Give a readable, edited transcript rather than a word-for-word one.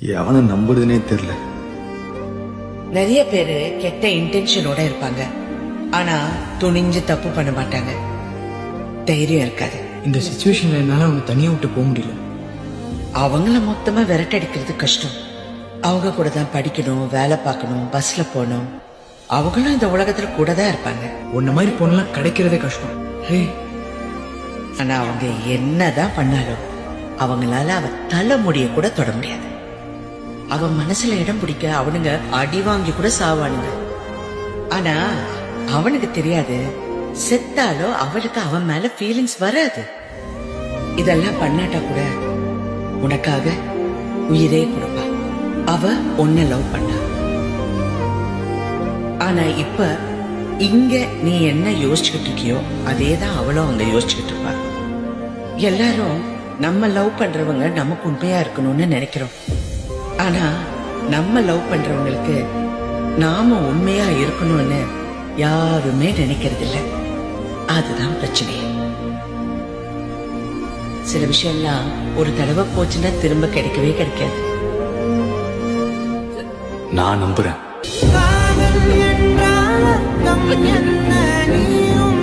எவனை நம்புறதுனே தெரியல. நிறைய பேரு கெட்ட இன்டென்ஷனோட இருப்பாங்க, ஆனா துணிஞ்சு தப்பு பண்ண மாட்டாங்க. தைரியம் இருக்காது. இந்த சிச்சுவேஷன்ல என்னால அவனை தனியா விட்டு போக முடியல. அவங்கள மொத்தமா விரட்டடிக்கிறது கஷ்டம். அவங்க கூட தான் படிக்கணும், வேலை பார்க்கணும், பஸ்ல போகணும். அவங்களும் இந்த உலகத்துல கூட தான் இருப்பாங்க. உன்ன மாதிரி பொண்ணெல்லாம் கிடைக்கிறதே கஷ்டம். ஹே, ஆனா அவங்க என்னதான் பண்ணாலும் அவங்களால அவ தலைமுடிய கூட தொட முடியாது. அவன் மனசுல இடம் பிடிக்க அவனுங்க அடி வாங்கி கூட சாவானுங்க. ஆனா அவனுக்கு தெரியாது, செத்தாலும் அவளுக்கு அவன் மேல ஃபீலிங்ஸ் வராது. இதெல்லாம் பண்ணாட்டா கூட உனக்காக உயிரே கொடுப்பா. அவ உன்னை லவ் பண்ணா. ஆனா இப்ப இங்க நீ என்ன யோசிச்சுக்கிட்டு இருக்கியோ அதேதான் அவளும் அங்க யோசிச்சுக்கிட்டு இருப்பா. எல்லாரும் நம்ம லவ் பண்றவங்க நமக்கு உண்மையா இருக்கணும்னு நினைக்கிறோம். ஆனா நம்ம லவ் பண்றவங்களுக்கு நாம உண்மையா இருக்கணும்னு யாருமே நினைக்கிறது இல்ல. அதுதான் பிரச்சனை. சில விஷயம்லாம் ஒரு தடவை போச்சுன்னா திரும்ப கிடைக்கவே கிடைக்காது. நான் நம்புறேன். காதல் என்றால் அர்த்தம் என்ன நீயும்